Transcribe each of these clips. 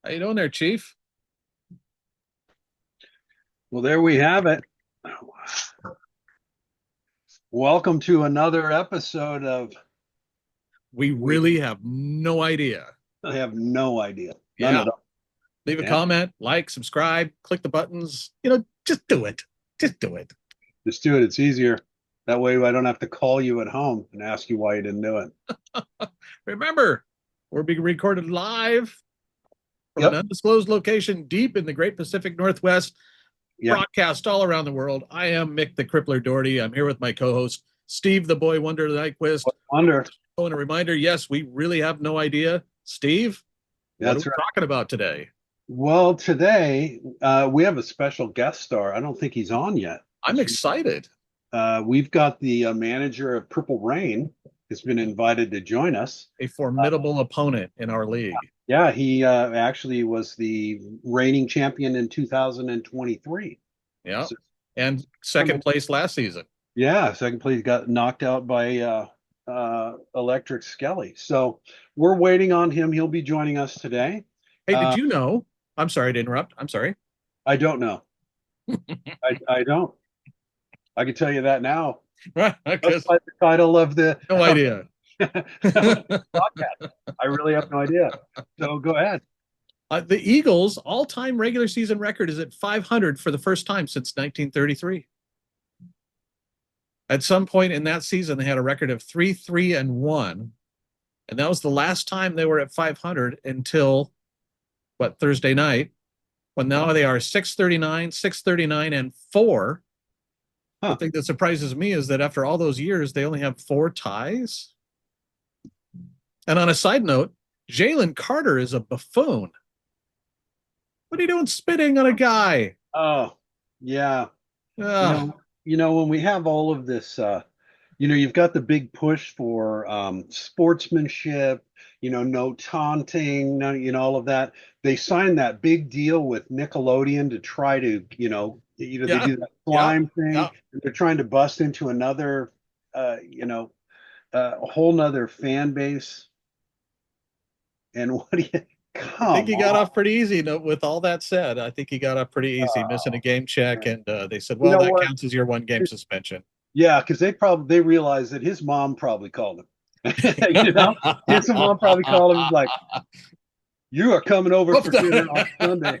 How you doing there, Chief? Well, there we have it. Welcome to another episode of We We really have no idea. I have no idea. None Yeah. at all. Leave a Yeah. comment, like, subscribe, click the buttons. Just do it. Just do it. Just do it. It's easier. That way I don't have to call you at home and ask you why you didn't do it. Remember, we're being recorded live from an Yep. undisclosed location deep in the Great Pacific Northwest, Yeah. broadcast all around the world. I am Mick the Crippler Doherty. I'm here with my co-host, Steve the Boy Wonder Nyquist. What wonder. Oh, and a reminder, yes, we really have no idea. Steve, what are That's we right. talking about today? Well, today we have a special guest star. I don't think he's on yet. I'm excited. We've got the manager of Purple Rain has been invited to join us. A Uh, formidable opponent in our league. yeah, he actually was the reigning champion in 2023. Yeah. So, And second place last season. yeah, second place got knocked out by Electric Skelly. So we're waiting on him. He'll be joining us today. Hey, did Uh, you know? I'm sorry to interrupt. I'm sorry. I don't know. I don't. I can tell you that now. That's Because like the title of the no idea. podcast. I really have no idea. So go ahead. The Eagles' all-time regular season record is at 500 for the first time since 1933. At some point in that season, they had a record of 3-3-1, and that was the last time they were at 500 until Thursday night, when now they are 639, 639, and 4. The Huh. thing that surprises me is that after all those years, they only have 4 ties. And on a side note, Jalen Carter is a buffoon. What are you doing spitting on a guy? Oh, yeah. You Ugh. know, when we have all of this, you've got the big push for sportsmanship, no taunting, no, all of that. They signed that big deal with Nickelodeon to try to, they Yeah, do that yeah, slime thing, yeah. and they're trying to bust into another, a whole nother fan base. And what do you, I think come he got on. off pretty easy. No, with all that said, I think he got off pretty easy, missing a game check, Man. and they said, You "Well, know that what? counts as your one game suspension." Yeah, because they realized that his mom probably called him. you know, his mom probably called him like, "You are coming over Whoops. for dinner on Sunday.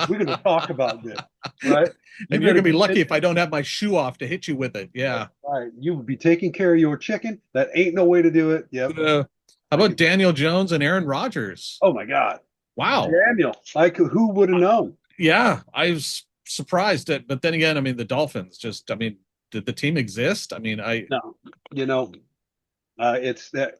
We're going to talk about this, right? You And you're better gonna be be lucky if I don't have my shoe off to hit you with it. Yeah. right. You would be taking care of your chicken. That ain't no way to do it. Yep. How I about could. Daniel Jones and Aaron Rodgers? Oh my God, Wow. Daniel! Who would have known? Yeah, I was surprised at, but then again, I mean, the Dolphins just, I mean, did the team exist? I mean, No, you know, it's that.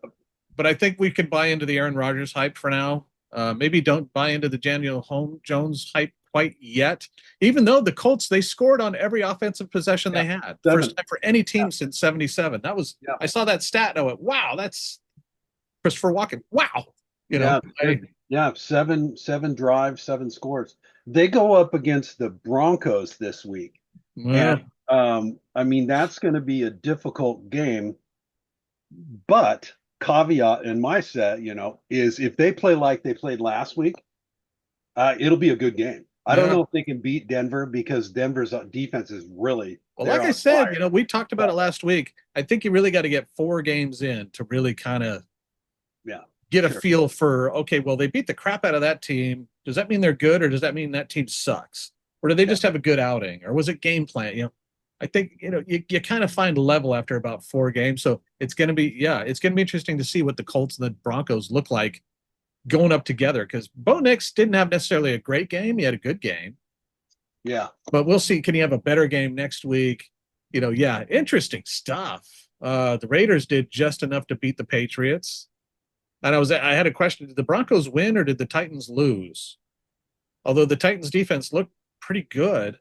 but I think we could buy into the Aaron Rodgers hype for now. Maybe don't buy into the Daniel Jones hype quite yet, even though the Colts, they scored on every offensive possession Yeah, they had. First seven. time for any Yeah, team since 77. That was, yeah, I saw that stat and I went, wow, that's Christopher Walken. Wow. You know, yeah. Yeah, seven drives, seven scores. They go up against the Broncos this week. And well, I mean, that's going to be a difficult game. But caveat in my set, is if they play like they played last week, it'll be a good game. I don't yeah. know if they can beat Denver because Denver's defense is really Well, they're like I on said, fire. we talked about it But last week. I think you really got to get 4 games in to really kind of yeah, get a sure. feel for, okay, well, they beat the crap out of that team. Does that mean they're good, or does that mean that team sucks? Or do they Yeah, just have a good outing? Or was it game plan? I think, you kind of find level after about 4 games. So it's going to be, yeah, it's going to be interesting to see what the Colts and the Broncos look like going up together, because Bo Nix didn't have necessarily a great game. He had a good game, yeah, but we'll see. Can he have a better game next week? Yeah, interesting stuff. The Raiders did just enough to beat the Patriots. And I had a question: did the Broncos win or did the Titans lose? Although the Titans defense looked pretty good.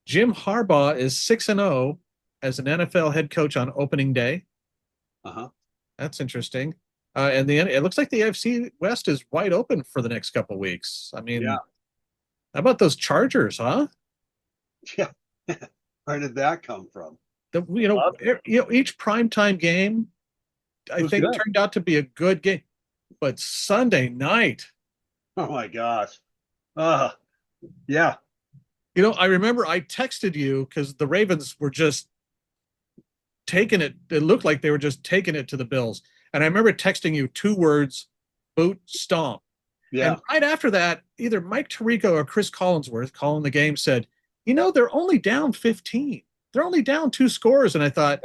Jim Harbaugh is 6-0 as an NFL head coach on opening day. uh-huh. That's interesting. And it looks like the AFC West is wide open for the next couple of weeks. I Yeah, mean, how about those Chargers, huh? yeah. Where did that come from? The, you know, Love each primetime game it I was think good. turned out to be a good game. But Sunday night, Oh my gosh. Uh, yeah. I remember I texted you because the Ravens were just taking it. It looked like they were just taking it to the Bills. And I remember texting you two words, boot stomp. And Yeah. right after that, either Mike Tirico or Chris Collinsworth calling the game said, they're only down 15. They're only down two scores. And I thought,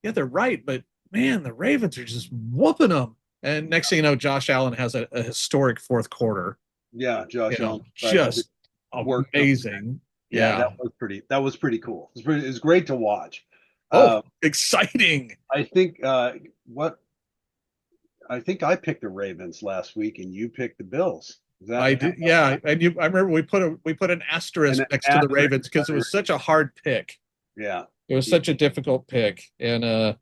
yeah, they're right. But man, the Ravens are just whooping them. And next thing you know, Josh Allen has a historic fourth quarter. Yeah. Josh Allen Just worked up. amazing. Yeah, Yeah. that was pretty cool. It was great to watch. Oh, Uh, exciting. I think what I think I picked the Ravens last week and you picked the Bills. Is that I how did, yeah. And I remember we put an and asterisk next to the asterisk Ravens because it was such a hard pick. yeah. It was Yeah. such a difficult pick. And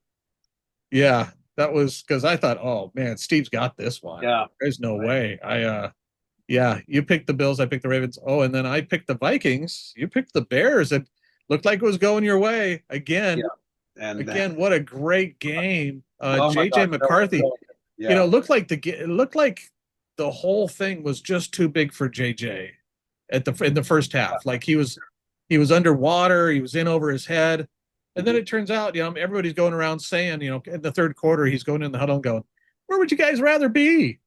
yeah, that was because I thought, oh man, Steve's got this one. Yeah. There's no Right. way. Yeah, you picked the Bills, I picked the Ravens. Oh, and then I picked the Vikings. You picked the Bears. It looked like it was going your way again. Yeah. And Again, what a great game. oh my JJ gosh, that was McCarthy, so yeah. it looked like the whole thing was just too big for JJ in the first half. Like he was underwater, he was in over his head. And then Mhm. it turns out, everybody's going around saying, in the third quarter, he's going in the huddle and going, where would you guys rather be?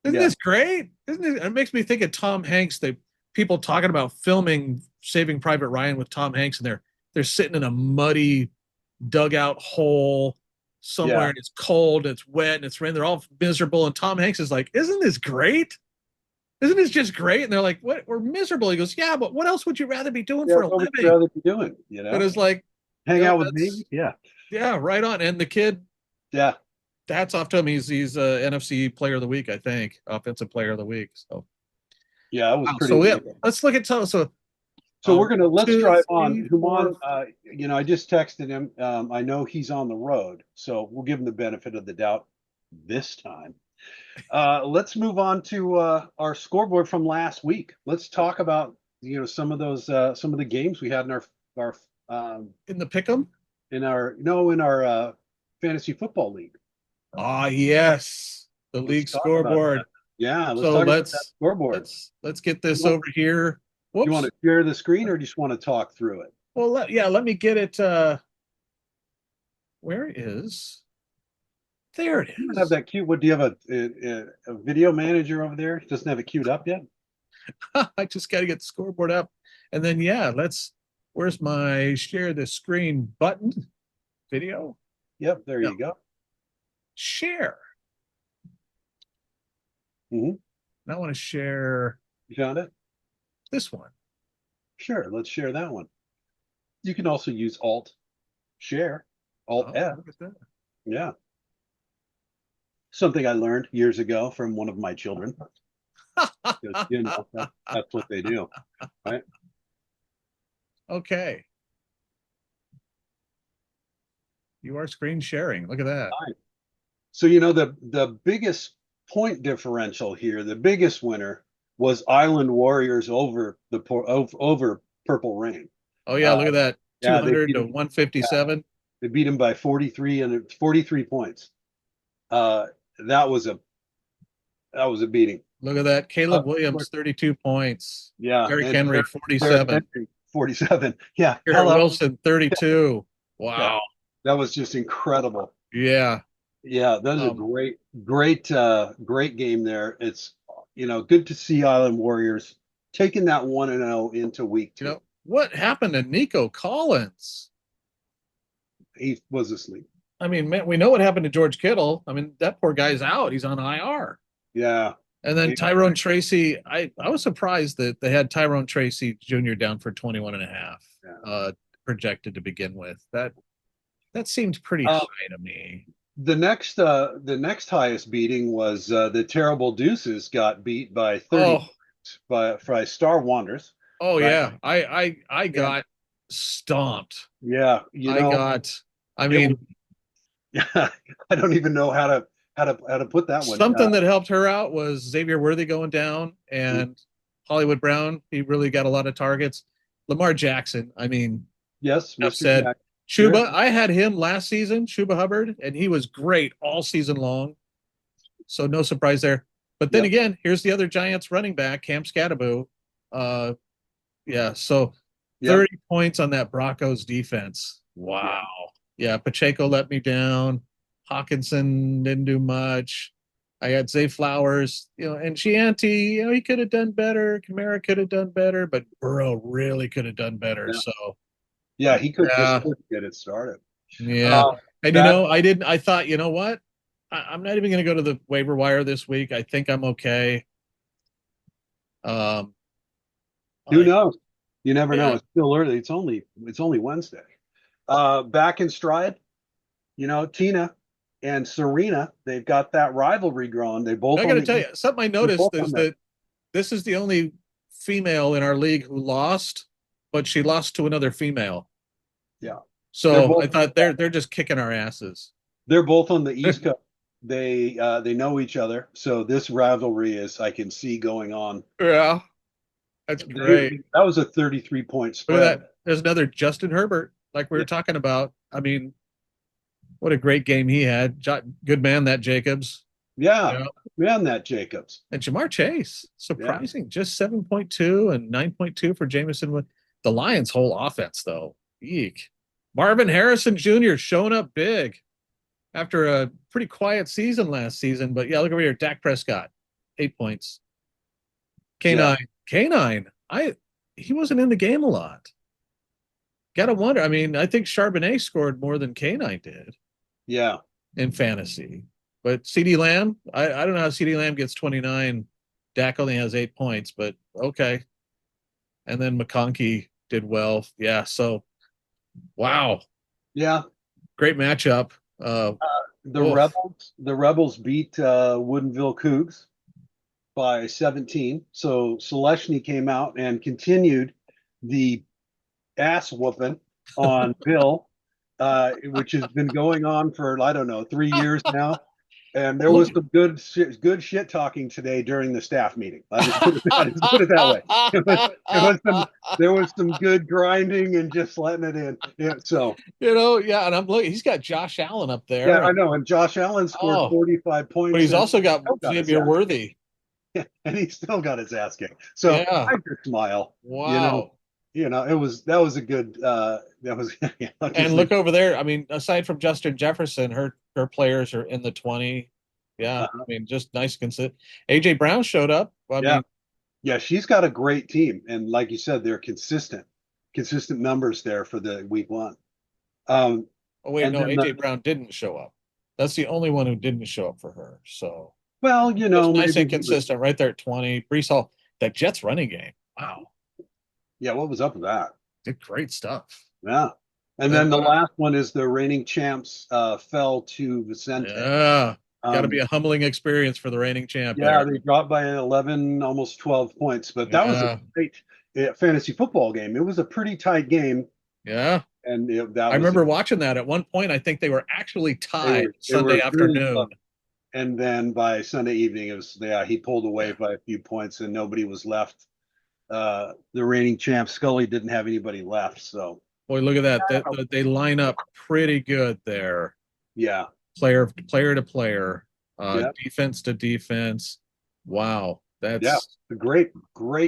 Isn't Yeah. this great? Isn't it? It makes me think of Tom Hanks. The people talking about filming Saving Private Ryan with Tom Hanks, and they're sitting in a muddy dugout hole somewhere, Yeah. and it's cold, it's wet, and it's rain. They're all miserable, and Tom Hanks is like, "Isn't this great? Isn't this just great?" And they're like, "What? We're miserable." He goes, "Yeah, but what else would you rather be doing Yeah, for a what would you living?" rather be doing? And it's like, Hang out with me? that's Yeah. yeah, right on. And the kid, Yeah. that's off to him. He's NFC Player of the Week, I think, Offensive Player of the Week. So Yeah, it was wow. pretty So yeah, amazing. let's look at so So we're one, gonna let's two, drive on. three, four. Human, I just texted him. I know he's on the road, so we'll give him the benefit of the doubt this time. Let's move on to our scoreboard from last week. Let's talk about some of the games we had in our In the pick'em. in our no in our fantasy football league. Yes, the Let's league talk about that. scoreboard. Yeah, let's So talk about that scoreboard. let's get You this want, over here. you want Whoops. to share the screen or do you just want to talk through it? Well, let me get it. Where is? There it You don't have is. that cute. What do you have a video manager over there? Doesn't have it queued up yet? I just got to get the scoreboard up, and then yeah, let's. Where's my share the screen button? Video. Yep, there No, you go. share. Hmm. And I want to share You found it? this one. Sure, let's share that one. You can also use Alt Share, Alt Oh, F. look at that. Yeah, something I learned years ago from one of my children. 'Cause, that's what they do, right? Okay, you are screen sharing. Look at that. So the biggest point differential here, the biggest winner was Island Warriors over Purple Rain. Oh yeah, Uh, look at that. yeah, 200 to yeah, 157. they beat him by 43 points. Uh, that was a that was a beating. Look at that. Uh, Caleb Williams, 32 points. yeah, Derrick and Henry, Derrick 47. Henry, 47. Yeah, Garrett hello. Wilson, 32. Yeah, Wow. that was just incredible. Yeah. Yeah, that was a Um, great game there. It's good to see Island Warriors taking that 1-0 into week two. what happened to Nico Collins? He was asleep. I mean, man, we know what happened to George Kittle. I mean, that poor guy's out. He's on IR. Yeah. And then Tyrone Tracy, I was surprised that they had Tyrone Tracy Jr. down for 21 and a half, Yeah. projected to begin with. That seemed pretty Uh, high to me. the next highest beating was the Terrible Deuces got beat by 30 Oh, by Star Wonders, oh right? yeah. I And got stomped. yeah, I got, I it was, mean, I don't even know how to put that one. something that helped her out was Xavier Worthy going down Mm, and Hollywood Brown. He really got a lot of targets. Lamar Jackson, I mean, yes, enough Mr. said. Jack. Sure. Chuba, I had him last season, Chuba Hubbard, and he was great all season long. So no surprise there. But then Yep. again, here's the other Giants running back, Cam Scatterbo. Uh, yeah, so Yep. 30 points on that Broncos defense. Yeah. Wow. Yeah, Pacheco let me down. Hawkinson didn't do much. I had Zay Flowers, and Chianti, he could have done better. Kamara could have done better, but Burrow really could have done better. Yeah. So, Yeah. He could just yeah, couldn't get it started. yeah. Uh, And that I didn't, I thought, you know what? I'm not even going to go to the waiver wire this week. I think I'm okay. Um, Who I, knows? You never know. yeah, It's still early. It's only Wednesday. Back in stride. Tina and Serena, they've got that rivalry growing. They both I got on to the tell you, East. something I They're noticed both on is there. that this is the only female in our league who lost, but she lost to another female. Yeah. They're So I both thought they're just kicking our asses. they're both on the East Coast. They know each other. So this rivalry is I can see going on. Yeah, that's great. That was a 33-point Look at spread. that. There's another Justin Herbert, like we were Yeah. talking about. I mean, what a great game he had. Good man, that Jacobs. Yeah. Yeah. Man, that Jacobs. And Jamar Chase, Yeah. surprising, just 7.2 and 9.2 for Jameson with the Lions' whole offense, though. Eek. Marvin Harrison Jr. showing up big after a pretty quiet season last season. But yeah, look over here. Dak Prescott, 8 points. Yeah. K9. He wasn't in the game a lot. Gotta wonder. I mean, I think Charbonnet scored more than K9 did Yeah. in fantasy. But CD Lamb, I don't know how CD Lamb gets 29. Dak only has 8 points, but okay. And then McConkey did well. Yeah, so wow. Yeah. Great matchup. The Oof. Rebels beat Woodinville Cougs by 17. So Seleshny came out and continued the ass whooping on Bill, which has been going on for I don't know 3 years now. And there was some good shit talking today during the staff meeting. I just put it that way. It was some there was some good grinding and just letting it in. Yeah, so Yeah, and I'm looking, he's got Josh Allen up yeah, there. I And know. And Josh Allen scored oh, 45 but points he's and also got still got his Xavier ass Worthy. and he still got his ass kicked. So Yeah. I just smile. Wow. That was a good that was And look over there. I mean, aside from Justin Jefferson, her players are in the 20. Yeah. I mean, just nice consistent. AJ Brown showed up. I yeah. mean, Yeah, she's got a great team. And like you said, they're consistent numbers there for the week one. Um, oh wait, and no, then AJ Brown didn't show up. That's the only one who didn't show up for her. So well, just nice maybe and consistent right there at 20. Brees Hall, that Jets running game. Wow. yeah, what was up with that? Did great stuff. Yeah. And And then the last one is the reigning champs fell to Vicente. yeah, got to be Um, a humbling experience for the reigning champ yeah, there. they dropped by 11, almost 12 points, but that was a Yeah. great fantasy football game. It was a pretty tight game, Yeah. and I that was remember watching that at one point. I think they were actually tied they Sunday were really afternoon. close. And then by Sunday evening, it was he pulled away by a few points, and nobody was left. The reigning champ Scully didn't have anybody left, so Boy, look at that. They line up pretty good there. yeah, Player to player, yeah, defense to defense. Wow. yeah. That's A great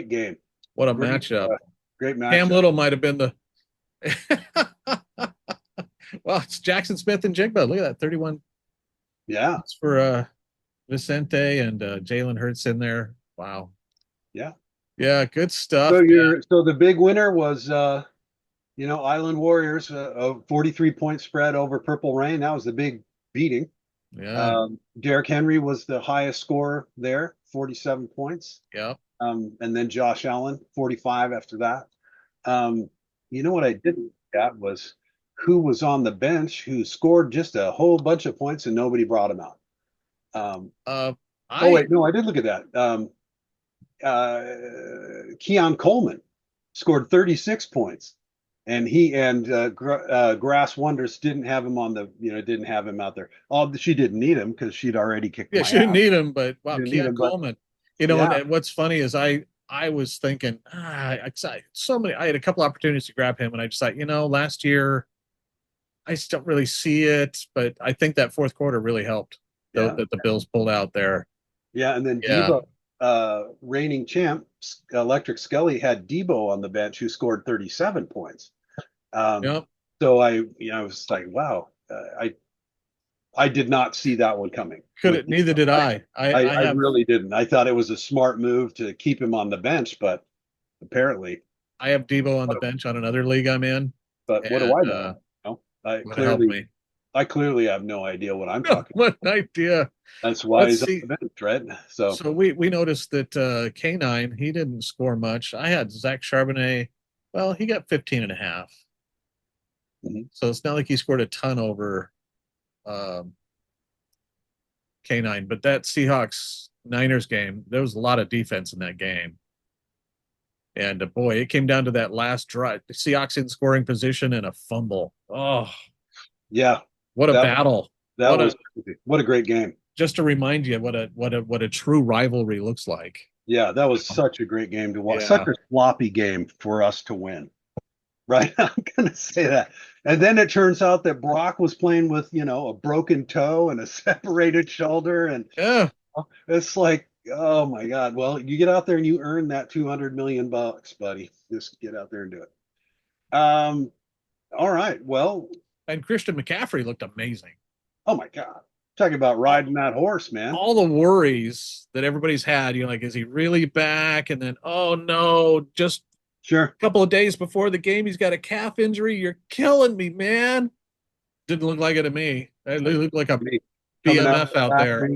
game. what a Great, matchup. great Cam matchup. Little might have been the well, it's Jackson Smith and Jigba. Look at that. 31 Yeah, points for Vicente and Jalen Hurts in there. Wow. yeah. Yeah, good stuff, So man. the big winner was Island Warriors, a 43-point spread over Purple Rain. That was the big beating. Yeah. Derrick Henry was the highest scorer there, 47 points. Yeah. And then Josh Allen, 45 after that. What I didn't look at was who was on the bench who scored just a whole bunch of points and nobody brought him out. Uh, Oh, I wait, no, I did look at that. Keon Coleman scored 36 points. And he and Grass Wonders didn't have him didn't have him out there. Oh, she didn't need him because she'd already kicked yeah, my she didn't ass. need him, but She wow, didn't need Keon him, but Coleman. yeah, And what's funny is I was thinking, I had a couple opportunities to grab him, and I just thought, last year I just don't really see it, but I think that fourth quarter really helped yeah, that the Bills pulled out there. Yeah, and then Yeah. Debo, reigning champ, Electric Scully had Debo on the bench who scored 37 points. Um, Yep. so I was like, wow, I did not see that one coming Could with it? Neither Debo. did I. I I have really didn't. I thought it was a smart move to keep him on the bench, but apparently, I have Debo on the bench on another league I'm in, but what do and I know? No, would have helped me. I clearly have no idea what I'm No, talking. what an idea. That's why Let's he's on see. the bench, right? So So we noticed that K9, he didn't score much. I had Zach Charbonnet. Well, he got 15 and a half. mhm. So it's not like he scored a ton over um, K9. But that Seahawks Niners game, there was a lot of defense in that game. And boy, it came down to that last drive. The Seahawks in scoring position and a fumble. Oh, Yeah, what a that battle. that What was a crazy. What a great game. just to remind you what a true rivalry looks like. Yeah, that was such a great game to watch. Such Yeah. a sloppy game for us to win. Right? I'm gonna say that. And then it turns out that Brock was playing with, a broken toe and a separated shoulder. And Yeah. it's like, oh my God. Well, you get out there and you earn that 200 million bucks, buddy. Just get out there and do it. All right. Well, And Christian McCaffrey looked amazing. oh my God. Talking about All, riding that horse, man. all the worries that everybody's had, like, is he really back? And then, oh no, just Sure. a couple of days before the game, he's got a calf injury. You're killing me, man. Didn't look like it to me. It looked like a Coming out of BMF the out there.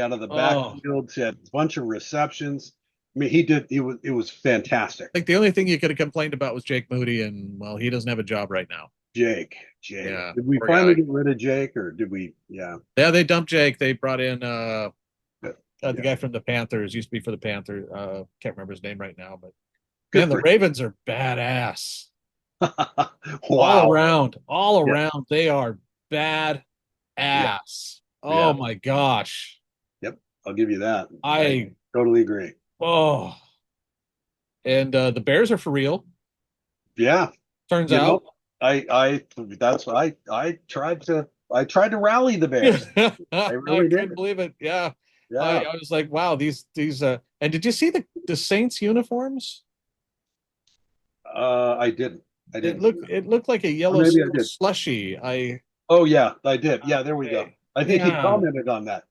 out of the Oh, backfield, she had a bunch of receptions. I mean, he did. It was fantastic. like the only thing you could have complained about was Jake Moody, and well, he doesn't have a job right now. Jake. Yeah, Did we poor finally guy. get rid of Jake, or did we? Yeah, Yeah, they dumped Jake. They brought in good. the Yeah, guy from the Panthers. Used to be for the Panthers. Can't remember his name right now, but good man, for the Ravens are badass him. all Wow. around. All Yeah, around, they are bad yeah, ass. yeah. Oh my gosh. Yep. I'll give you that. I I totally agree. oh, and the Bears are for real. Yeah. Turns You know, out. that's what I tried to rally the Bears. I I really did. couldn't believe it. Yeah. Yeah. I was like, wow, these and did you see the Saints uniforms? I didn't. I It didn't. looked like a Or yellow maybe I did. slushy. Oh yeah, I did. Yeah, there we go. I think he Yeah. commented on that.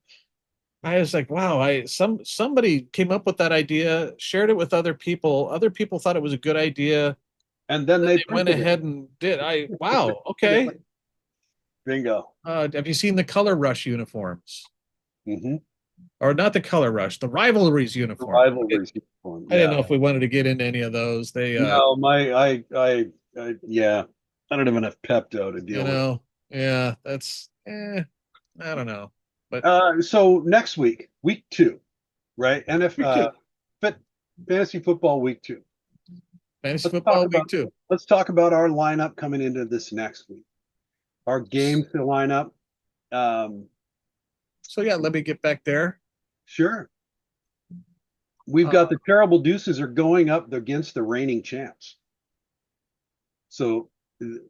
I was like, wow, somebody came up with that idea, shared it with other people. Other people thought it was a good idea. And then Then they they went printed it. ahead and did. Wow, Printed okay. it. Bingo. Have you seen the Color Rush uniforms? Mm-hmm. Or not the Color Rush, the Rivalries uniform. Rivalries uniform. I didn't Yeah. know if we wanted to get into any of those. They No, yeah. I don't have enough Pepto to you deal with. know, yeah, that's I don't know. But So next week 2, right? week two. Fit fantasy football week 2. Fantasy Let's talk football week about two. let's talk about our lineup coming into this next week. Our games to line up. Um, So yeah, let me get back there. sure. We've got Uh, the terrible deuces are going up against the reigning champs. So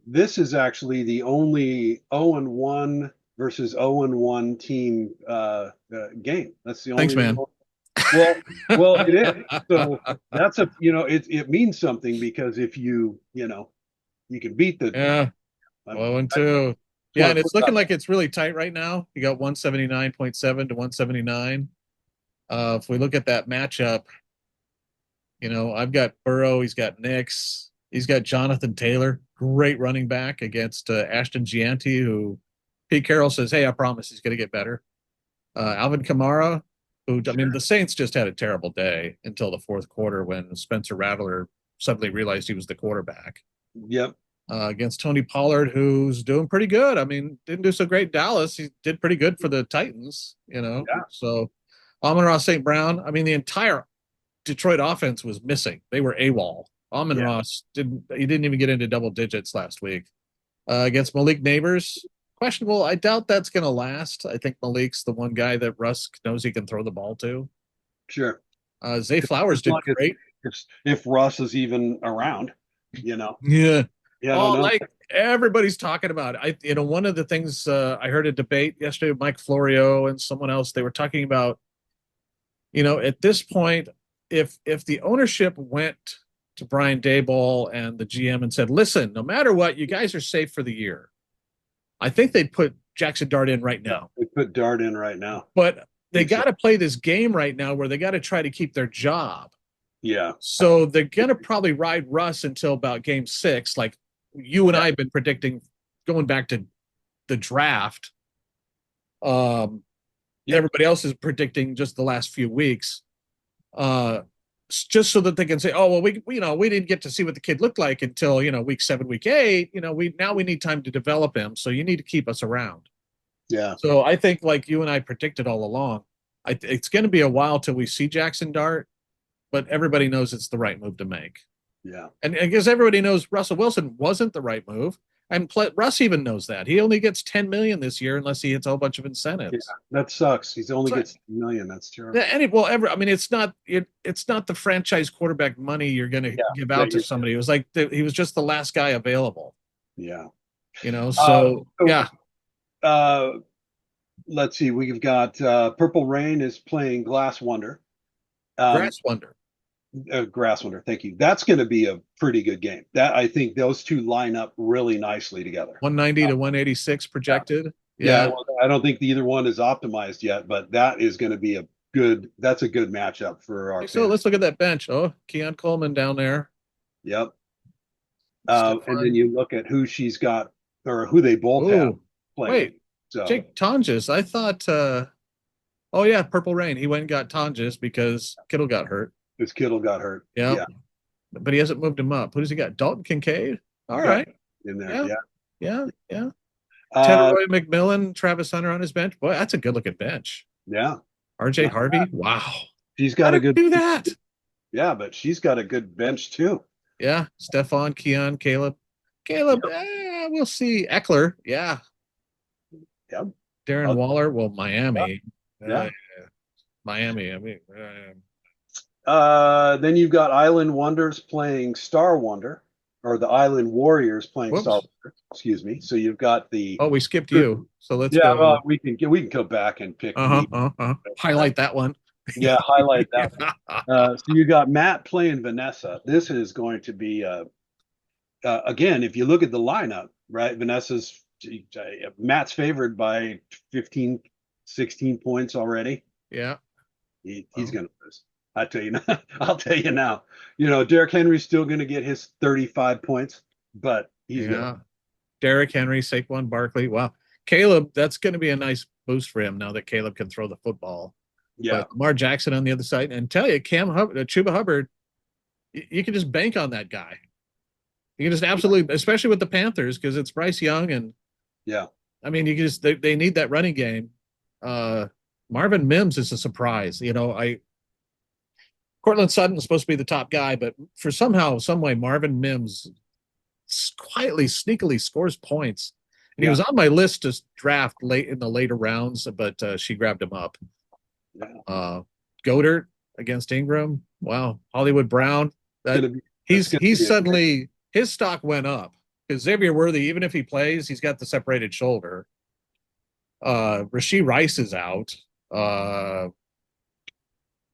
this is actually the only 0-1 versus 0-1 team game. That's the Thanks, only. man. Well, it is. So that's it means something because if you can beat the. Yeah, I 0-2. just Yeah, want and to put it's that. looking like it's really tight right now. You got 179.7 to 179. If we look at that matchup, I've got Burrow, he's got Nix, he's got Jonathan Taylor, great running back against Ashton Gianti, who Pete Carroll says, "Hey, I promise he's going to get better." Alvin Kamara, who I mean, the Saints just had a terrible day until the fourth quarter when Spencer Rattler suddenly realized he was the quarterback. Yep. Against Tony Pollard, who's doing pretty good. I mean, didn't do so great in Dallas. He did pretty good for the Titans. Yeah. So Amon-Ra St. Brown, I mean, the entire Detroit offense was missing. They were AWOL. Amon Yeah. Ross didn't even get into double digits last week. Against Malik Neighbors, questionable. I doubt that's going to last. I think Malik's the one guy that Russ knows he can throw the ball to. Sure. Zay Flowers As did long as great. if Russ is even around, you know. Yeah. Yeah, I don't Oh, know. like everybody's talking about it. One of the things I heard a debate yesterday with Mike Florio and someone else, they were talking about At this point, if the ownership went to Brian Daboll and the GM and said, "Listen, no matter what, you guys are safe for the year," I think they'd put Jackson Dart in right now. They put Dart in right now. But I they think so. got to play this game right now where they got to try to keep their job. Yeah. So they're going to probably ride Russ until about game 6, like you and Yeah. I have been predicting going back to the draft. Um, Yep. Everybody else is predicting just the last few weeks. Uh, just so that they can say, "Oh well, we didn't get to see what the kid looked like until week 7, week 8. We need time to develop him, so you need to keep us around." Yeah. So I think, like you and I predicted all along, it's going to be a while till we see Jackson Dart, but everybody knows it's the right move to make. Yeah. And I guess everybody knows Russell Wilson wasn't the right move. And Russ even knows that. He only gets 10 million this year unless he hits a whole bunch of Yeah. incentives. That sucks. He's only So gets 1 million. That's yeah, terrible. and it will ever. I mean, it's not the franchise quarterback money you're going to Yeah. give That out to you're, somebody. It was like he was just the last guy available. yeah. Uh, So so, yeah, uh, let's see. We've got Purple Rain is playing Glass Wonder. Um, Grass Wonder, Grass Wonder. Thank you. That's going to be a pretty good game. That I think those two line up really nicely together. 190 to 186 Yeah. projected. Yeah. Yeah. Well, I don't think either one is optimized yet, but that is going to be that's a good matchup for our So fans. let's look at that bench. Oh, Keon Coleman down there. Yep. And then Stefan. you look at who she's got or who they both have Oh, playing. wait. So Jake Tonjes. I thought oh yeah, Purple Rain. He went and got Tonjes because Kittle got hurt. this Kittle got hurt. Yeah. Yeah. But he hasn't moved him up. Who does he got? Dalton Kincaid. All Got right. in there. Yeah. Yeah. Yeah. Yeah. Uh, Roy McMillan, Travis Hunter on his bench. Boy, that's a good looking bench. yeah. RJ Not Harvey. Wow. She's How got a did good, we do that? yeah, but she's got a good bench too. Yeah. Stefan, Keon, Caleb. Yep. We'll see. Eckler. Yeah. Yep. Darren Uh, Waller. Well, Miami. yeah. Miami. I mean, Then you've got Island Wonders playing Star Wonder, or the Island Warriors playing Star whoops. Wonder. Excuse me. So you've got the Oh, we skipped you. So let's yeah. Well, go. we can go back and pick Uh-huh. the Uh-huh. Highlight that one. yeah, highlight Yeah. that. So you got Matt playing Vanessa. This is going to be again, if you look at the lineup, right? Matt's favored by 15, 16 points already. Yeah. He's going to lose. I tell you now. I'll tell you now. Derrick Henry's still going to get his 35 points, but he's going to. Yeah. Derrick Henry, Saquon Barkley. Wow. Caleb, that's going to be a nice boost for him now that Caleb can throw the football. Yeah, But Lamar Jackson on the other side, and tell you, Chuba Hubbard, you can just bank on that guy. You can just absolutely, especially with the Panthers, because it's Bryce Young, and yeah, I mean, you can just they need that running game. Marvin Mims is a surprise. Cortland Sutton is supposed to be the top guy, but for somehow, some way, Marvin Mims quietly, sneakily scores points. And he yeah, was on my list to draft late in the later rounds, but she grabbed him up. yeah. Goddard against Ingram. Wow. Hollywood Brown. It's That gonna be. That's gonna he's be a great. suddenly his stock went up because Xavier Worthy, even if he plays, he's got the separated shoulder. Rasheed Rice is out. Uh,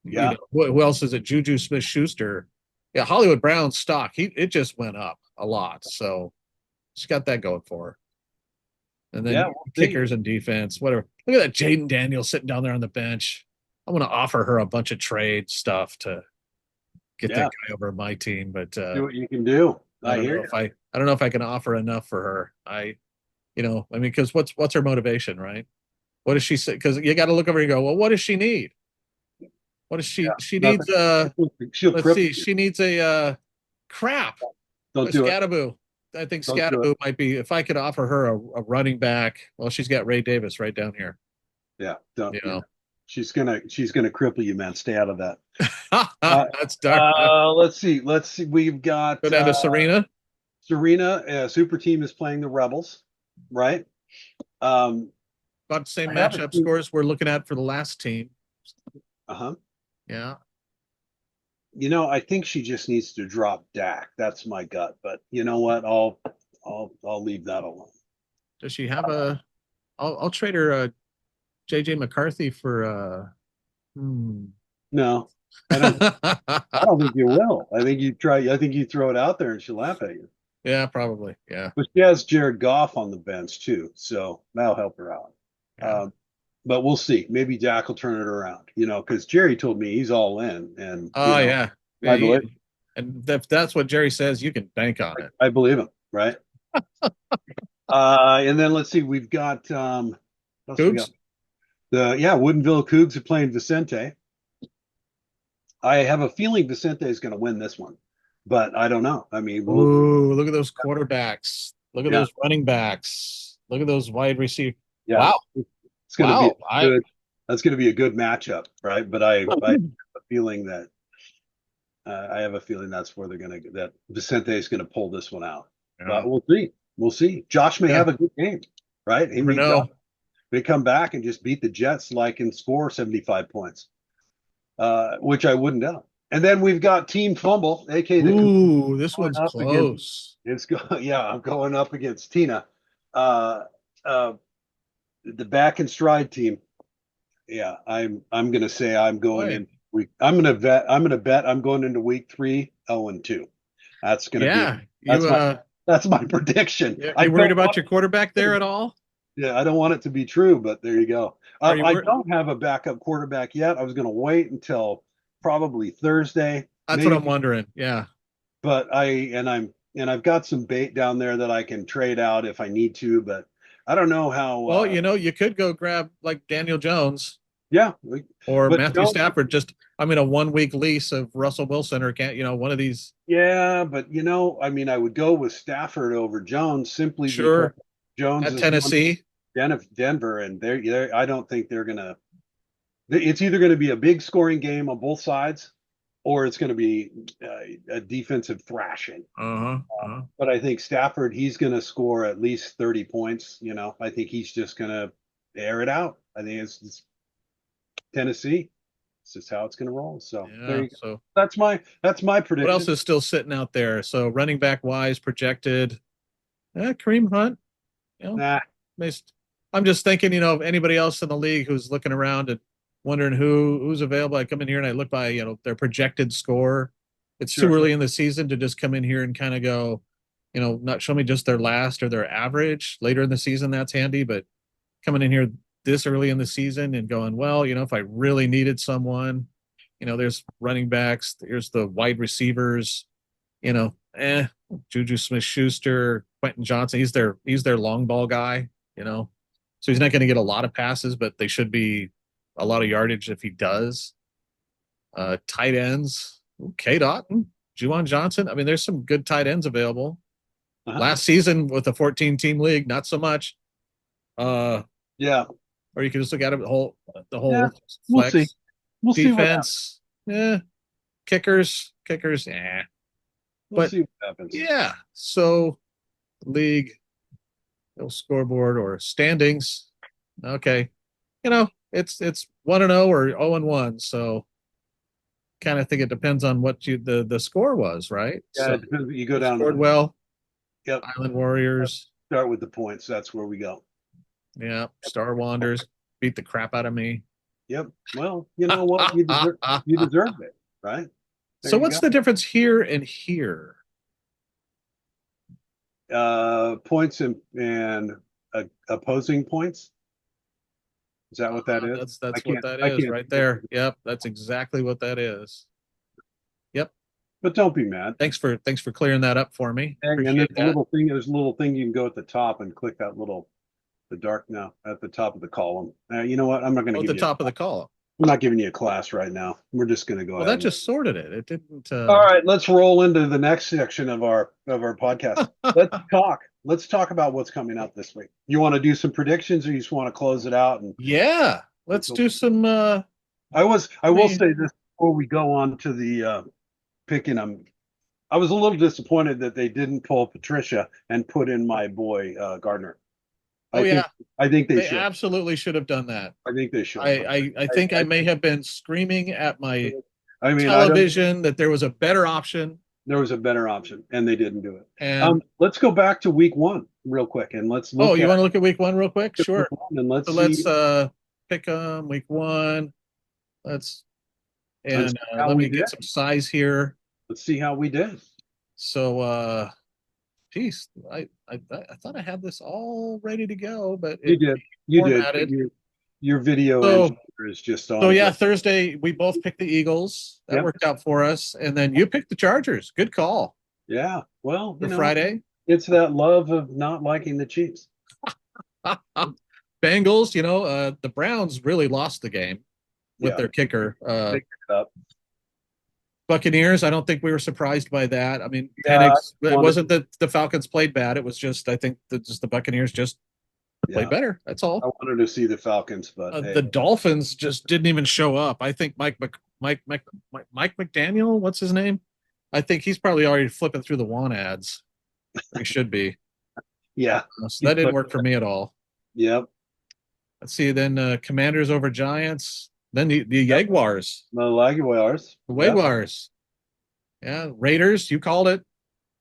Yeah, who else is it? Juju Smith Schuster. Yeah, Hollywood Brown's stock, it just went up a lot. So she's got that going for her. And then yeah. We'll see. kickers and defense, whatever. Look at that Jaden Daniels sitting down there on the bench. I want to offer her a bunch of trade stuff to get that Yeah, guy over my team, but do what you can do. I I don't hear know you. if I don't know if I can offer enough for her. I mean, because what's her motivation, right? What does she say? Because you got to look over and go, well, what does she need? What does Yeah, she nothing. needs? She'll Let's cripple see. you. She needs crap. A Don't do it. Scattaboo. I think Don't do it. Scattaboo might be if I could offer her a running back. Well, she's got Ray Davis right down here. Yeah, don't. You Yeah, know, she's gonna cripple you, man. Stay out of that. Uh, that's dark. let's see. Let's see. We've Go got down to Serena. Serena. Super Team is playing the Rebels, right? Um, About the same I haven't matchup seen. scores we're looking at for the last team. Uh-huh. Yeah. I think she just needs to drop Dak. That's my gut. But you know what? I'll leave that alone. Does she have a? I'll trade her JJ McCarthy for. Hmm. No, I don't. I don't think you will. I think you try. I think you throw it out there and she'll laugh at you. Yeah, probably. Yeah. But she has Jared Goff on the bench too, so that'll help her out. Yeah. Um, but we'll see. Maybe Jack will turn it around. Because Jerry told me he's all in, and Oh yeah. Yeah. I believe And if that's what Jerry says, you can bank on it. I believe him, right? And then let's see. We've got what else we got? Cougs? Woodinville Cougs are playing Vicente. I have a feeling Vicente is going to win this one, but I don't know. I mean, Ooh, look at those quarterbacks. Look at yeah, those running backs. Look at those wide receivers. yeah, Wow. it's going to be Wow. I good. That's going to be a good matchup, right? But I have a feeling that I have a feeling that's where that Vicente is going to pull this one out. yeah, But we'll see. We'll see. Josh may yeah, have a good game, right? never Josh know. may come back and just beat the Jets like and score 75 points, which I wouldn't doubt. And then we've got Team Fumble, aka the Ooh, this going one's up against close. I'm going up against Tina. Uh, uh, the back and stride team. Yeah, I'm gonna say I'm going Boy. in week. I'm gonna bet I'm going into week 3, 0-2. That's gonna be Yeah. that's my that's my prediction. I You worried don't about want your quarterback there at all? yeah, I don't want it to be true, but there you go. Are you I worried? don't have a backup quarterback yet. I was gonna wait until probably Thursday, That's what I'm maybe, wondering. Yeah. but I've got some bait down there that I can trade out if I need to, but I don't know how Well, you could go grab like Daniel Jones yeah, or but Matthew Jones, Stafford. Just, I mean, a 1 week lease of Russell Wilson or can't, one of these. yeah, but I mean, I would go with Stafford over Jones simply because Sure. Jones At is one Tennessee. Denver, and I don't think they're gonna. It's either going to be a big scoring game on both sides, or it's going to be a defensive thrashing. Uh-huh. Uh-huh. But I think Stafford, he's going to score at least 30 points. I think he's just going to air it out. I think it's Tennessee. It's just how it's going to roll. So there Yeah. you go. So That's my what else prediction. is still sitting out there? So running back wise projected, Kareem Hunt, you know, Nah, based, I'm just thinking, of anybody else in the league who's looking around and wondering who's available. I come in here and I look by, their projected score. It's too sure. early in the season to just come in here and kind of go, not show me just their last or their average. Later in the season, that's handy, but coming in here this early in the season and going, well, if I really needed someone, there's running backs, there's the wide receivers, you know, eh, Juju Smith-Schuster, Quentin Johnson, he's their long ball guy, you know. So he's not going to get a lot of passes, but they should be a lot of yardage if he does. Tight ends, K. Dotton, Juwan Johnson. I mean, there's some good tight ends available. Uh-huh. Last season with a 14-team league, not so much. Uh, Yeah. or you can just look at it the Yeah. whole We'll see. flex We'll see what happens. defense. Yeah, kickers. Yeah, We'll but see what happens. yeah. So league, no scoreboard or standings. Okay, it's 1-0 or 0-1. So kind of think it depends on what the score was, right? Yeah, So it depends. You go who down to scored the well? yep. Island Warriors. Start with the points. That's where we go. Yeah, Star Wanderers beat the crap out of me. Yep. Well, you know what? You deserve it, right? There So you what's go. the difference here and here? Points and opposing points. Is that what that is? That's I that's what can't. that I is can't. right there. Yep, that's exactly what that is. Yep. But don't be mad. Thanks for clearing that up for me. And there's Appreciate a that. little thing. There's a little thing you can go at the top and click that little the dark now at the top of the column. You know what? I'm not going to Oh, at the give you. top of the column. I'm not giving you a class right now. We're just going to go Well, ahead. that just sorted it. It didn't. All right, let's roll into the next section of our podcast. Let's talk about what's coming up this week. You want to do some predictions, or you just want to close it out? And Yeah, let's do some. I will say this before we go on to the picking them. I was a little disappointed that they didn't pull Patricia and put in my boy Gardner. Oh I think yeah, I think they they should. absolutely should have done that. I think they should have. I think I may have been screaming at my I mean, I don't. television that there was a better option. There was a better option, and they didn't do it. And Let's go back to week 1 real quick, and let's oh, look you at want to look at week 1 real quick? Sure. and let's So see. let's pick week 1. Let's Let's And see how let we me did. get some size here. Let's see how we did. So, geez, I thought I had this all ready to go, but You it did. You did. formatted. Your video So, engineer is just so on it yeah, right. Thursday we both picked the Eagles. That Yep. worked out for us, and then you picked the Chargers. Good call Yeah. Well, for Friday. it's that love of not liking the Chiefs. Bengals, the Browns really lost the game with Yeah. their kicker. Pick it up. Buccaneers, I don't think we were surprised by that. I mean, Yeah. I Penix, it wanted, wasn't that the Falcons played bad. It was just, I think that just the Buccaneers just played yeah. better. That's I all. wanted to see the Falcons, but hey. The Dolphins just didn't even show up. I think Mike McDaniel, what's his name? I think he's probably already flipping through the want ads. He should be. Yeah. So that didn't work for me at all. Yep. Let's see. Then Commanders over Giants. Then the Yep. Jaguars, The Jaguars. the Yep. Jaguars. Yeah, Raiders. You called it.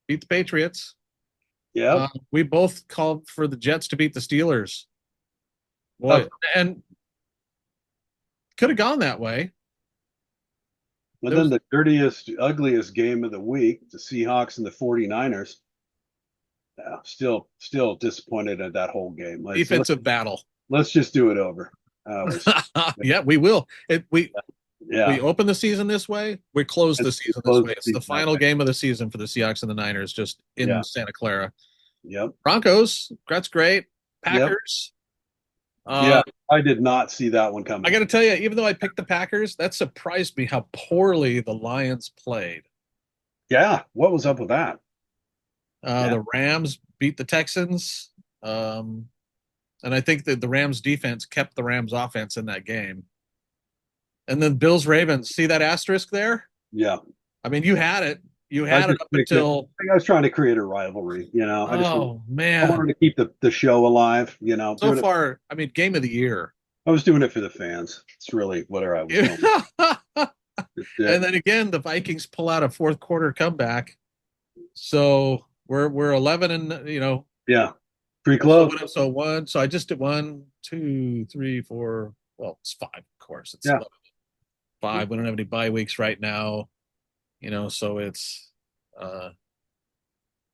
Beat the Patriots. Yep. We both called for the Jets to beat the Steelers. Boy, Of- and could have gone that way. And There then was the dirtiest, ugliest game of the week, the Seahawks and the 49ers. Yeah, still disappointed at that whole game. defensive battle. Let's just do it over. Was Yeah, we will. We yeah. open the season this way. We close the season this Close way. the It's the season that final way. game of the season for the Seahawks and the Niners, just in Yeah. Santa Clara. Yep. Broncos, that's great. Yep. Packers. Yeah. I did not see that one coming. I got to tell you, even though I picked the Packers, that surprised me how poorly the Lions played. Yeah. What was up with that? Yeah. The Rams beat the Texans. And I think that the Rams defense kept the Rams offense in that game. And then Bills Ravens, see that asterisk there? Yeah. I mean, you had it. You I had it just up picked it. until, I was trying to create a rivalry. oh I man. wanted to keep the show alive. So far, I mean, game of the year. I was doing it for the fans. It's really what I was doing. And then again, the Vikings pull out a fourth quarter comeback. So we're 11 and Yeah. Pretty close. so one. So I just did 1, 2, 3, 4. Well, it's 5, of course. It's Yeah. 5. We don't have any bye weeks right now. So it's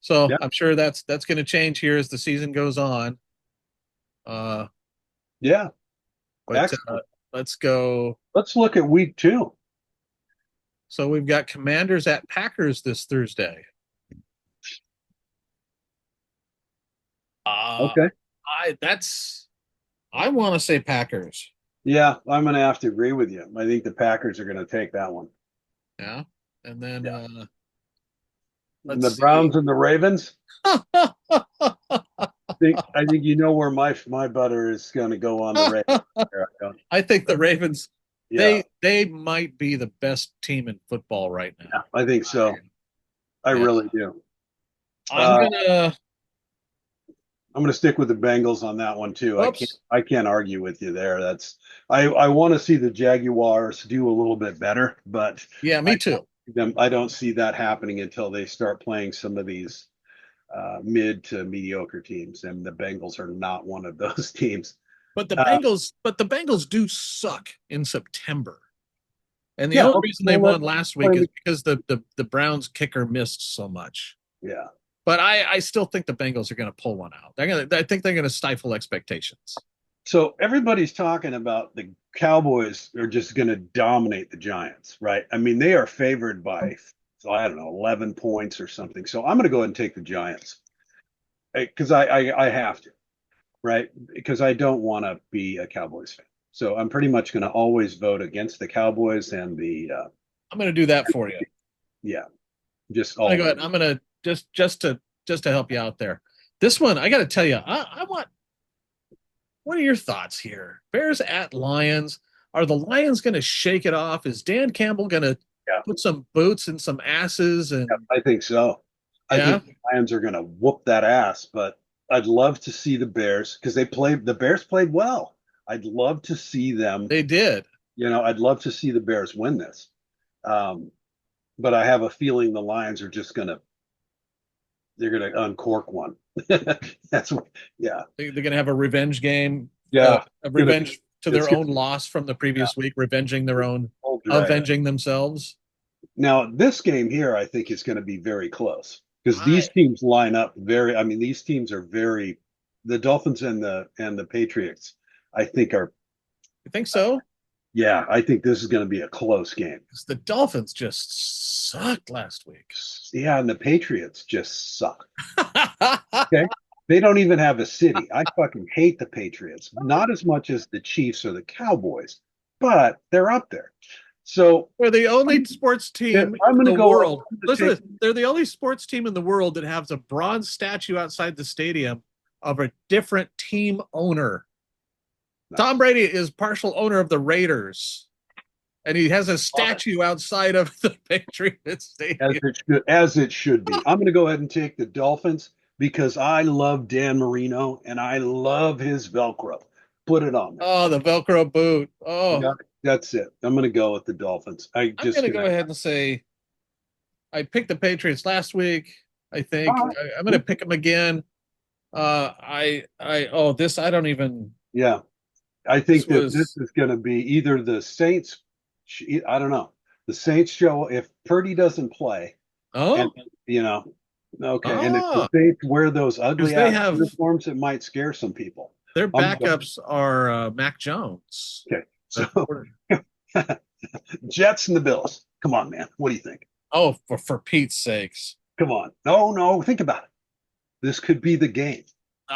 so Yeah. I'm sure that's going to change here as the season goes on. Yeah. But Excellent. let's go. Let's look at week 2. So we've got Commanders at Packers this Thursday. Okay. I want to say Packers. Yeah, I'm going to have to agree with you. I think the Packers are going to take that one. Yeah. And then Yeah. let's The see. Browns and the Ravens. I think you know where my butter is going to go on the Ravens. I think the Ravens, Yeah, they might be the best team in football right now. yeah, I think so. I Yeah. really do. I'm gonna I'm gonna stick with the Bengals on that one too. oops. I can't argue with you there. I want to see the Jaguars do a little bit better, but Yeah, me too. I don't see that happening until they start playing some of these mid to mediocre teams, and the Bengals are not one of those teams. But the Uh, Bengals do suck in September. And the yeah, only okay, reason they well, won last week is because the Browns kicker missed so much. yeah. But I still think the Bengals are going to pull one out. I think they're going to stifle expectations. So everybody's talking about the Cowboys are just going to dominate the Giants, right? I mean, they are favored by, I don't know, 11 points or something. So I'm going to go ahead and take the Giants because I have to, right? Because I don't want to be a Cowboys fan. So I'm pretty much going to always vote against the Cowboys and I'm going to do that for you. yeah, just I'm all. going to go ahead. I'm going to just to help you out there. This one, I got to tell you, I want. What are your thoughts here? Bears at Lions. Are the Lions going to shake it off? Is Dan Campbell going to put some boots and some asses? And I think so. I think the Lions are going to whoop that ass, but I'd love to see the Bears because the Bears played well. I'd love to see them. They did. I'd love to see the Bears win this. But I have a feeling the Lions are just they're going to uncork one. That's what, yeah. They're going to have a revenge game. Yeah. A revenge to their own loss from the previous week, revenging their own right. avenging themselves. Now, this game here, I think, is going to be very close because these I teams line up very. I mean, these teams are very. The Dolphins and the Patriots, I think, are. think so. Yeah, I think this is going to be a close game. 'Cause the Dolphins just sucked last week. Yeah, and the Patriots just suck. Okay, they don't even have a city. I fucking hate the Patriots, not as much as the Chiefs or the Cowboys, but they're up there. So They're the only sports team I'm in going to the go. world. Listen to this. They're the only sports team in the world that has a bronze statue outside the stadium of a different team owner. Tom Nice. Brady is partial owner of the Raiders, and he has a statue outside of the Patriots Stadium. As it should be. I'm going to go ahead and take the Dolphins because I love Dan Marino and I love his Velcro. Put it on there. Oh, the Velcro boot. Oh, Yeah, that's it. I'm going to go with the Dolphins. I'm going to go ahead and say I picked the Patriots last week. I think I'm going to pick them again. This I don't even. Yeah, I This think that this was is going to be either the Saints. I don't know. The Saints show if Purdy doesn't play, and oh you know, okay, and if the ah Saints wear those because ugly they ass have uniforms, it might scare some people. their I'm going, backups are Mac Jones. okay, The so Jets and the Bills. Come on, man. What do you think? Oh, for Pete's sakes. Come on. No, no. Think about it. This could be the game. The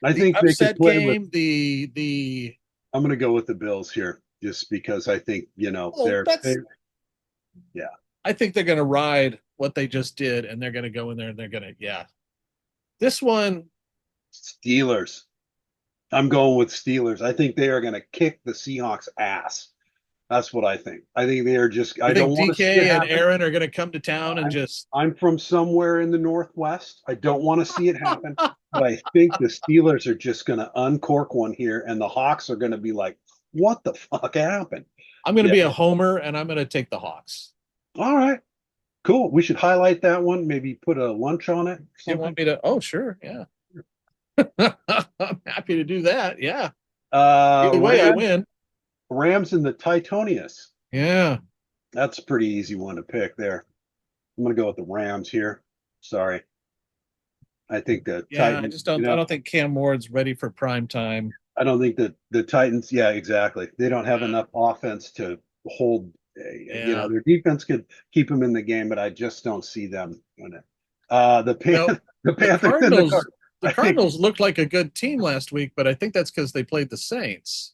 I think they could upset play with. game, the I'm going to go with the Bills here, just because I think oh that's yeah. I think they're gonna ride what they just did and they're gonna go in there and they're gonna This one, Steelers. I'm going with Steelers. I think they are going to kick the Seahawks ass. That's what I think. I think they are just. I I don't think want to see it DK and happen. Aaron are gonna come to town and just I'm from somewhere in the Northwest. I don't want to see it happen, but I think the Steelers are just going to uncork one here, and the Hawks are going to be like, "What the fuck happened?" I'm gonna Yeah. be a homer and I'm gonna take the Hawks. All right. Cool. We should highlight that one. Maybe put a lunch on it or You something. want me to sure, yeah. I'm happy to do that. Yeah. Either way, I Rams, win. Rams and the Titonius. Yeah. That's a pretty easy one to pick there. I'm going to go with the Rams here. Sorry. I think the Yeah. I Titans, just don't I don't think Cam Ward's ready for prime time. I don't think that the Titans, yeah, exactly. They don't have enough offense to hold, Yeah. their defense could keep them in the game, but I just don't see them doing it. You know, The the Panthers and the Cardinals Cardinals. the Cardinals looked like a good team last week, but I think that's because they played the Saints.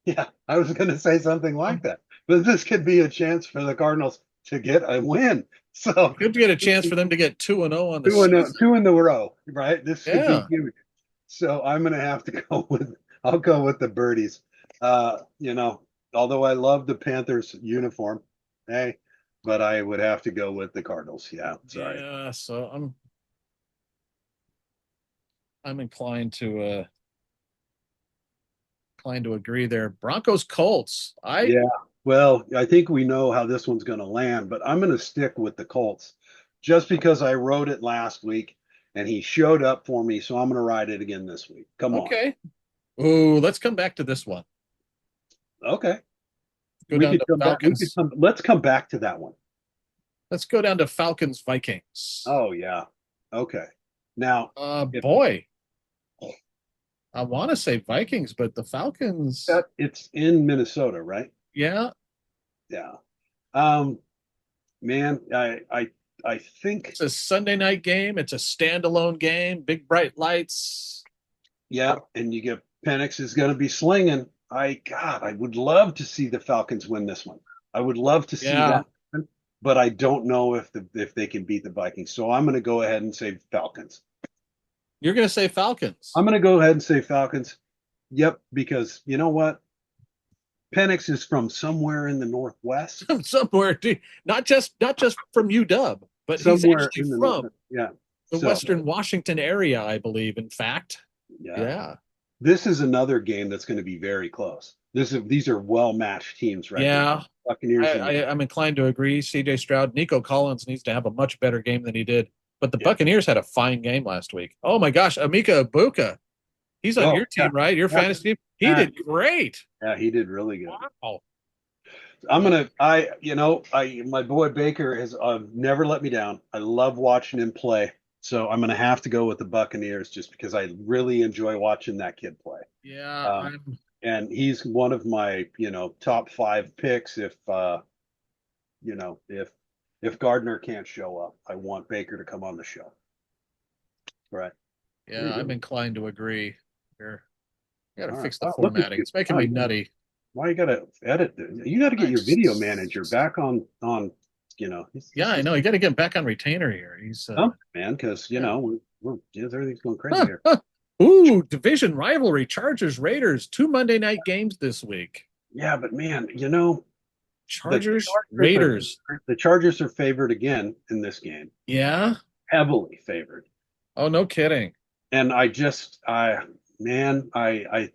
Yeah, I was going to say something like that, but this could be a chance for the Cardinals to get a win. So Good to get a chance for them to get 2-0 on the two season. two in the row, right? This could be Yeah. huge. So I'm going to have to go with. I'll go with the Birdies. Although I love the Panthers uniform, hey, but I would have to go with the Cardinals. Yeah, sorry. Yeah, so I'm inclined to agree there. Broncos Colts. Yeah. Well, I think we know how this one's going to land, but I'm going to stick with the Colts just because I wrote it last week and he showed up for me. So I'm going to ride it again this week. Come on. Okay. Ooh, let's come back to this one. Okay. Go We down could to come back. Falcons. Let's come back to that one. Let's go down to Falcons Vikings. Oh, yeah. Okay. Now, Boy, I want to say Vikings, but the Falcons, it's in Minnesota, right? yeah, Yeah. Man, I think, it's a Sunday night game. It's a standalone game. Big bright lights. yeah, and you get Penix is going to be slinging. I would love to see the Falcons win this one. I would love to see Yeah, that, but I don't know if they can beat the Vikings. So I'm going to go ahead and say Falcons. you're going to say Falcons. I'm going to go ahead and say Falcons. Yep, because you know what? Penix is from somewhere in the Northwest. Somewhere, not just from UW, but he's Somewhere actually in the from yeah. the So Western Washington area, I believe. In fact, yeah. yeah, This is another game that's going to be very close. These are well matched teams right yeah. now. Buccaneers. I'm inclined to agree. C.J. Stroud, Nico Collins needs to have a much better game than he did. But the Yeah. Buccaneers had a fine game last week. Oh my gosh, Amika Ibuka, he's on your team, right? Your Yeah. fantasy team. He did great. Yeah, he did really good. Wow. My boy Baker has never let me down. I love watching him play. So I'm gonna have to go with the Buccaneers just because I really enjoy watching that kid play. Yeah, Um, and he's one of my, top 5 picks if Gardner can't show up, I want Baker to come on the show. Right. I'm inclined to agree. Here, I gotta All right. fix the Wow, look at formatting. you. It's making Wow, me nutty. why you gotta edit this? You gotta get I your video just, manager back on, yeah, I know. You got to get him back on retainer here. He's something, man, because yeah. everything's going crazy here. Ooh, division rivalry, Chargers Raiders, 2 Monday night games this week. Yeah, but man, the Chargers Chargers Raiders. the Chargers are favored again in this game, Yeah. heavily favored. Oh, no kidding. And I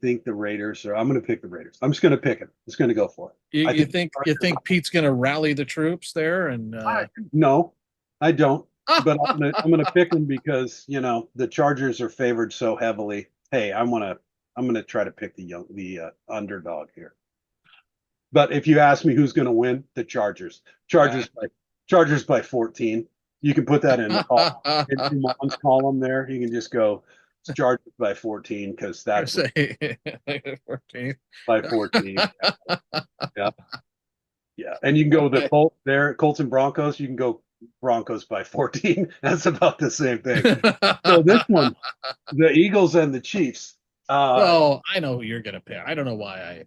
think the Raiders are. I'm going to pick the Raiders. I'm just going to pick it. Just going to go for it. You, I you think think you think Pete's going to rally the troops there and no, I don't. But I'm gonna pick them because the Chargers are favored so heavily. Hey, I'm gonna try to pick the underdog here. But if you ask me who's gonna win, the Chargers. Chargers by 14. You can put that in the column, in Jumon's column there. You can just go Chargers by 14 because that's say 14 by 14. Yeah. Yeah. And you can go with the Colts and Broncos. You can go Broncos by 14. That's about the same thing. So this one, the Eagles and the Chiefs. Well, I know who you're going to pick. I don't know why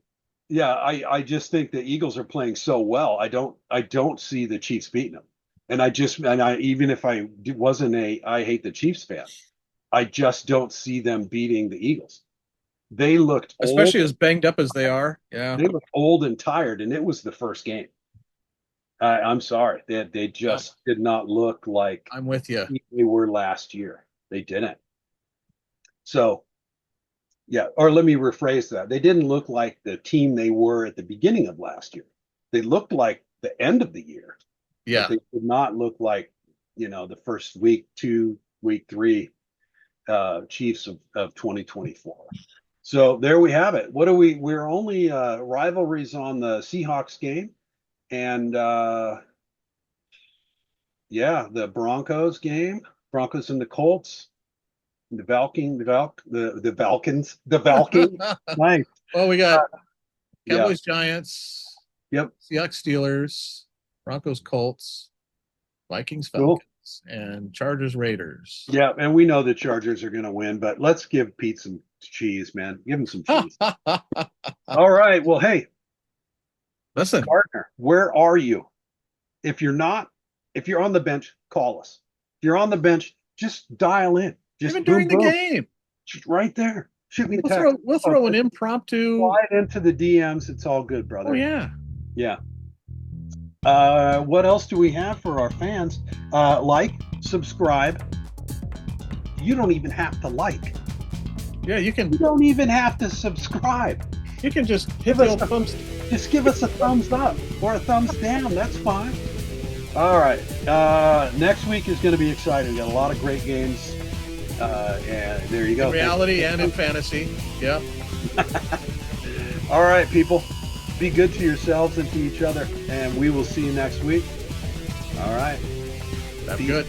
I just think the Eagles are playing so well. I don't see the Chiefs beating them. And even if I wasn't I hate the Chiefs fan, I just don't see them beating the Eagles. They looked especially old, as banged up as they are. Yeah. they looked old and tired, and it was the first game. I'm sorry. They just did not look like I'm with you. they were last year. They didn't. So, yeah, or let me rephrase that. They didn't look like the team they were at the beginning of last year. They looked like the end of the year. Yeah. But they did not look like, the first week, 2, week 3 Chiefs of 2024. So there we have it. We're only rivalries on the Seahawks game. And the Broncos game, Broncos and the Colts, the Valkyns. Nice. Well, we got Yeah. Cowboys, Giants, Yep. Seahawks, Steelers, Broncos, Colts, Vikings, Cool. Falcons, and Chargers, Raiders. Yeah, and we know the Chargers are going to win, but let's give Pete some cheese, man. Give him some cheese. All right. Well, hey, Listen, Gardner, where are you? If you're on the bench, call us. If you're on the bench, just dial in. Just even during boom, the boom. game, Just right there. Shoot me a text. we'll throw an impromptu. Slide into the DMs. It's all good, brother. Oh yeah. Yeah. What else do we have for our fans? Like, subscribe. You don't even have to like. Yeah, you can. You don't even have to subscribe. You can just hit the old thumbs. Just give us a thumbs up or a thumbs down. That's fine. All right. Next week is going to be exciting. We got a lot of great games. And there you go. In reality and in fantasy. Yep. All right, people. Be good to yourselves and to each other. And we will see you next week. All right. That's good.